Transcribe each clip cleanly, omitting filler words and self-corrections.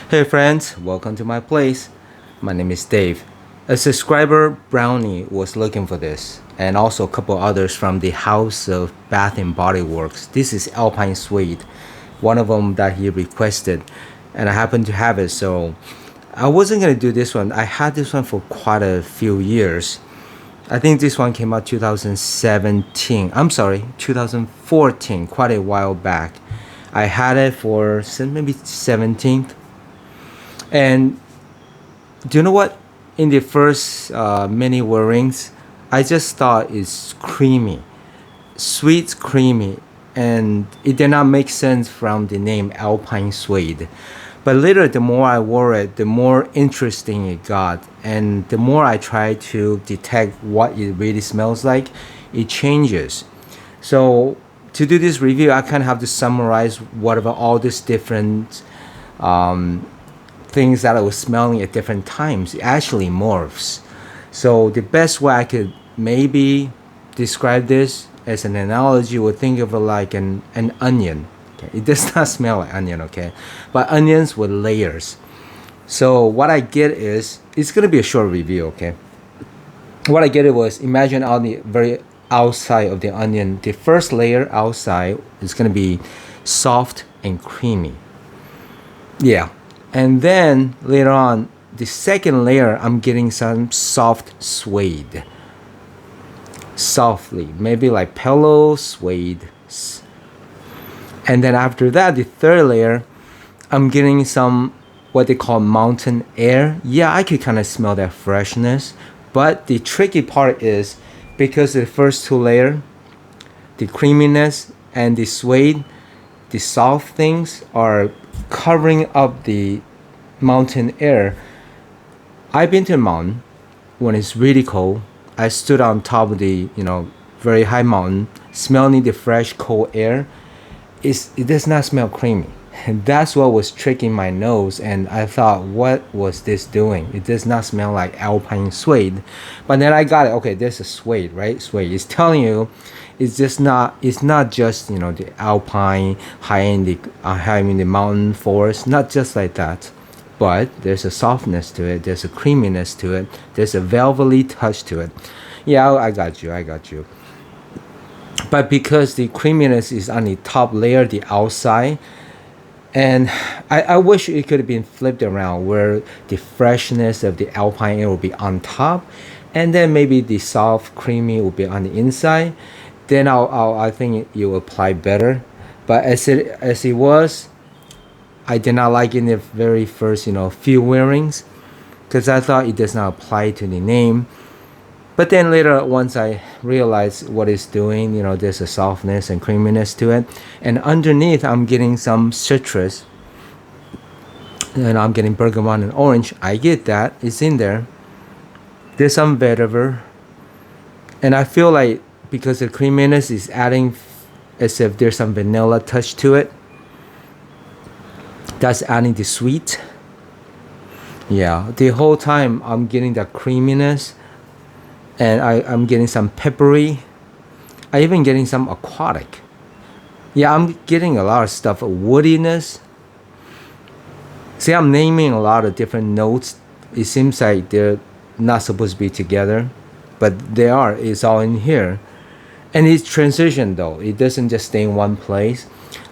Hey friends, welcome to my place. My name is Dave. A subscriber, Brownie, was looking for this, and also a couple others from the House of Bath and Body Works. This is Alpine Suede, one of them that he requested, and I happen to have it. So I wasn't gonna do this one. I had this one for quite a few years. I think this one came out 2017. I'm sorry, 2014, quite a while back. I had it for maybe 17th. And do you know what? In the first many wearings, I just thought it's creamy, sweet, creamy, and it did not make sense from the name Alpine Suede. But later, the more I wore it, the more interesting it got, and the more I try to detect what it really smells like, it changes. So to do this review, I kind of have to summarize whatever all these different things that I was smelling at different times. It actually morphs. So the best way I could maybe describe this as an analogy would think of it like an onion. Okay? It does not smell like onion, okay? But onions with layers. So what I get is, it's gonna be a short review, okay? What I get it was, imagine on the very outside of the onion, the first layer outside is gonna be soft and creamy. Yeah. And then later on, the second layer, I'm getting some soft suede. Softly, maybe like pillow suede. And then after that, the third layer, I'm getting some what they call mountain air. Yeah, I could kind of smell that freshness. But the tricky part is, because the first two layers, the creaminess and the suede, the soft things are covering up the mountain air. I've been to a mountain when it's really cold. I stood on top of the very high mountain, smelling the fresh cold air. It does not smell creamy. And that's what was tricking my nose, and I thought, what was this doing? It does not smell like Alpine Suede. But then I got it. Okay, there's a suede, right? Suede. It's telling you it's not just the Alpine high in the mountain forest, not just like that. But there's a softness to it, there's a creaminess to it, there's a velvety touch to it. Yeah, I got you. But because the creaminess is on the top layer, the outside, and I wish it could have been flipped around, where the freshness of the Alpine air will be on top, and then maybe the soft creamy will be on the inside. Then I think it will apply better. But as it was, I did not like in the very first few wearings, because I thought it does not apply to the name. But then later, once I realized what it's doing, there's a softness and creaminess to it, and underneath I'm getting some citrus, and I'm getting bergamot and orange. I get that, it's in there. There's some vetiver, and I feel like because the creaminess is adding, as if there's some vanilla touch to it. That's adding the sweet. Yeah, the whole time I'm getting that creaminess, and I'm getting some peppery. I even getting some aquatic. Yeah, I'm getting a lot of stuff, woodiness. See, I'm naming a lot of different notes. It seems like they're not supposed to be together, but they are. It's all in here. And it's transition though. It doesn't just stay in one place.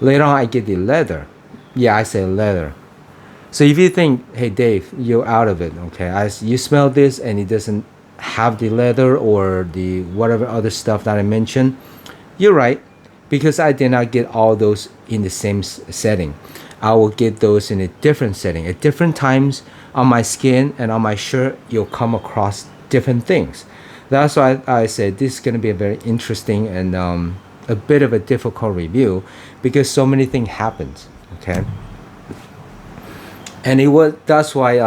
Later on, I get the leather. Yeah, I say leather. So if you think, hey Dave, you're out of it, okay? You smell this and it doesn't have the leather or the whatever other stuff that I mentioned, you're right, because I did not get all those in the same setting. I will get those in a different setting. At different times on my skin and on my shirt, you'll come across different things. That's why I said this is going to be a very interesting and a bit of a difficult review, because so many things happened. Okay, and that's why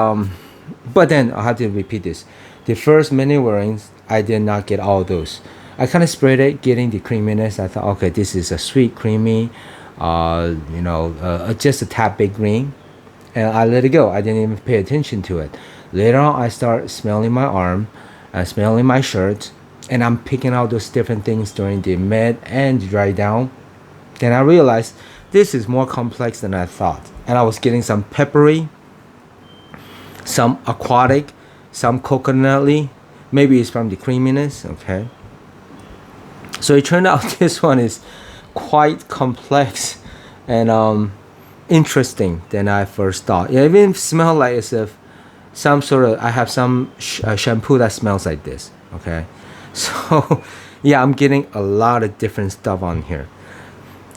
but then I have to repeat this. The first many wearings, I did not get all those. I kind of sprayed it, getting the creaminess. I thought, okay, this is a sweet creamy, just a tad bit green, and I let it go. I didn't even pay attention to it. Later on, I start smelling my arm, smelling my shirt, and I'm picking out those different things during the mid and dry down. Then I realized this is more complex than I thought, and I was getting some peppery, some aquatic, some coconutly. Maybe it's from the creaminess. Okay. So it turned out this one is quite complex and interesting than I first thought. It even smells like as if some sort of I have some shampoo that smells like this. Okay, so yeah, I'm getting a lot of different stuff on here.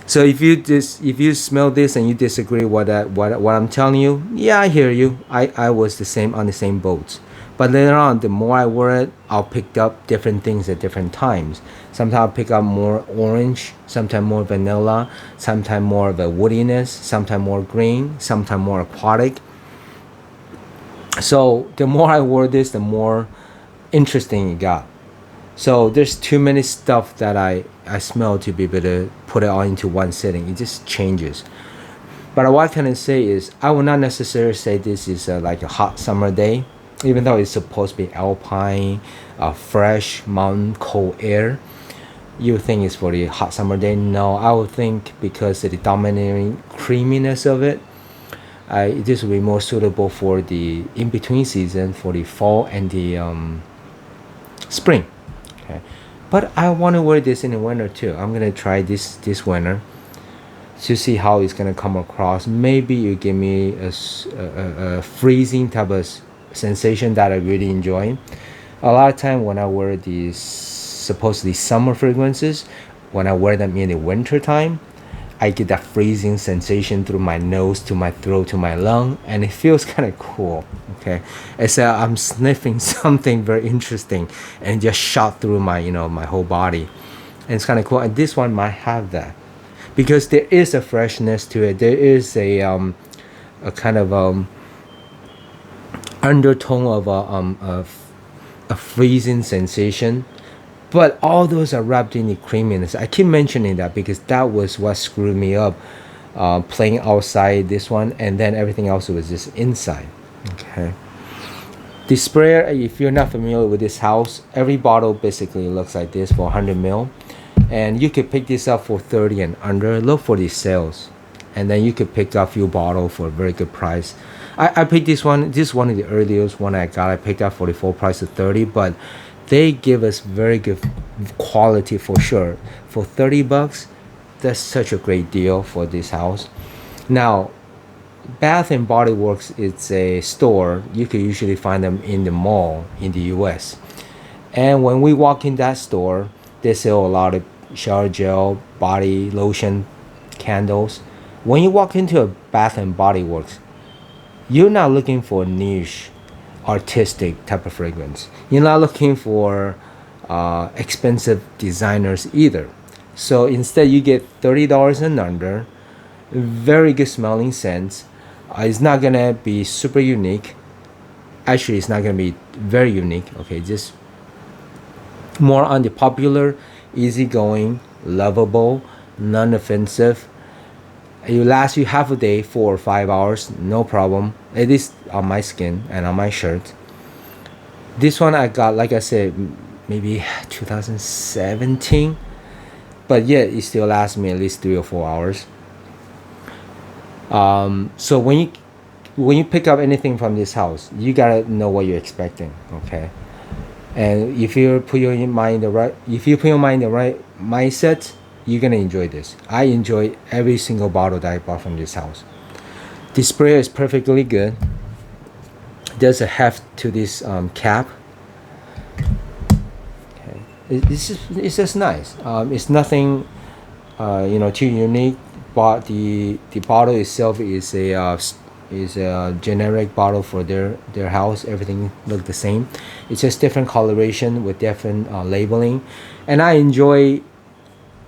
So if you smell this and you disagree what I'm telling you, yeah, I hear you. I was the same on the same boat. But later on, the more I wear it, I'll pick up different things at different times. Sometimes I'll pick up more orange, sometimes more vanilla, sometimes more of a woodiness, sometimes more green, sometimes more aquatic. So the more I wear this, the more interesting it got. So there's too many stuff that I smell to be able to put it all into one sitting. It just changes. But what I can say is I will not necessarily say this is like a hot summer day, even though it's supposed to be alpine, fresh mountain cold air. You think it's for the hot summer day? No, I would think because of the dominating creaminess of it, this will be more suitable for the in-between season, for the fall and the spring. Okay, but I want to wear this in the winter too. I'm gonna try this winter to see how it's gonna come across. Maybe you give me a freezing type of sensation that I really enjoy. A lot of time when I wear these supposedly summer fragrances, when I wear them in the winter time, I get that freezing sensation through my nose to my throat to my lung, and it feels kind of cool. Okay, it's I'm sniffing something very interesting and just shot through my my whole body, and it's kind of cool. And this one might have that because there is a freshness to it. There is a kind of undertone of a freezing sensation. But all those are wrapped in the creaminess. I keep mentioning that because that was what screwed me up, playing outside this one, and then everything else was just inside. Okay. The sprayer, if you're not familiar with this house, every bottle basically looks like this for 100 ml, and you could pick this up for 30 and under. Look for the sales, and then you could pick up a few bottles for a very good price. I picked this one. This is one of the earliest one I got. I picked up for the full price of 30, but they give us very good quality for sure. For 30 bucks, that's such a great deal for this house. Now, Bath and Body Works, it's a store. You can usually find them in the mall in the US. And when we walk in that store, they sell a lot of shower gel, body lotion, candles. When you walk into a Bath and Body Works, you're not looking for a niche artistic type of fragrance. You're not looking for expensive designers either. So instead you get $30 and under, very good smelling scents. It's not gonna be super unique. Actually, it's not gonna be very unique. Okay, just more on the popular, easygoing, lovable, non-offensive. It will last you half a day, 4 or 5 hours, no problem. At least on my skin and on my shirt. This one I got, like I said, maybe 2017, but yet it still lasts me at least 3 or 4 hours. So when you pick up anything from this house, you gotta know what you're expecting, okay? And if you put your mind in the right mindset, you're gonna enjoy this. I enjoy every single bottle that I bought from this house. The sprayer is perfectly good. There's a heft to this cap. Okay, it's just nice. It's nothing, too unique. But the bottle itself is a generic bottle for their house. Everything look the same. It's just different coloration with different labeling, and I enjoy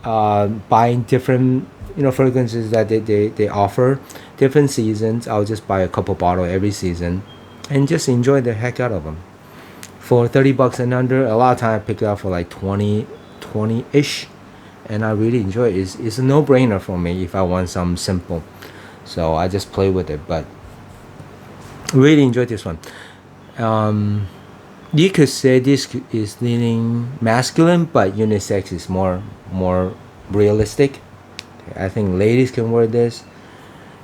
buying different fragrances that they offer different seasons. I'll just buy a couple bottles every season and just enjoy the heck out of them. For 30 bucks and under, a lot of time I pick it up for like 20-ish, and I really enjoy it. It's a no-brainer for me if I want something simple, so I just play with it. But really enjoy this one. You could say this is leaning masculine, but unisex is more realistic. I think ladies can wear this.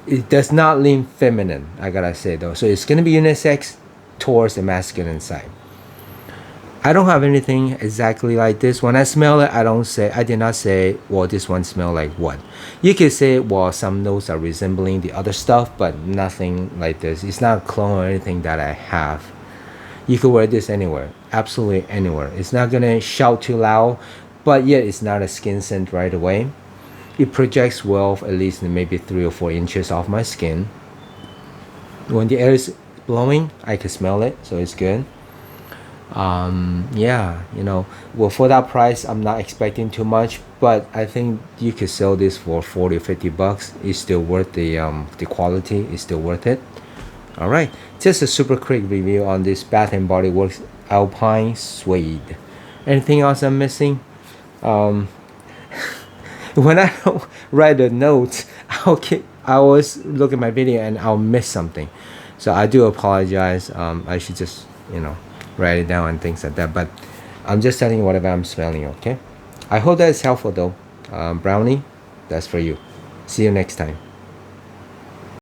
It does not lean feminine, I gotta say though. So it's gonna be unisex, towards the masculine side. I don't have anything exactly like this. When I smell it, I did not say, well, this one smell like what. You could say, well, some notes are resembling the other stuff, but nothing like this. It's not a clone or anything that I have. You could wear this anywhere, absolutely anywhere. It's not gonna shout too loud, but yet it's not a skin scent right away. It projects well, at least maybe 3 or 4 inches off my skin. When the air is blowing, I can smell it, so it's good. Yeah, you know, well, for that price, I'm not expecting too much, but I think you could sell this for 40 or 50 bucks. It's still worth the quality. It's still worth it. All right, just a super quick review on this Bath and Body Works Alpine Suede. Anything else I'm missing? Um, when I don't write the notes, I always look at my video and I'll miss something. So I do apologize. I should just, you know, write it down and things like that. But I'm just telling you whatever I'm smelling, okay? I hope that is helpful though. Brownie, that's for you. See you next time.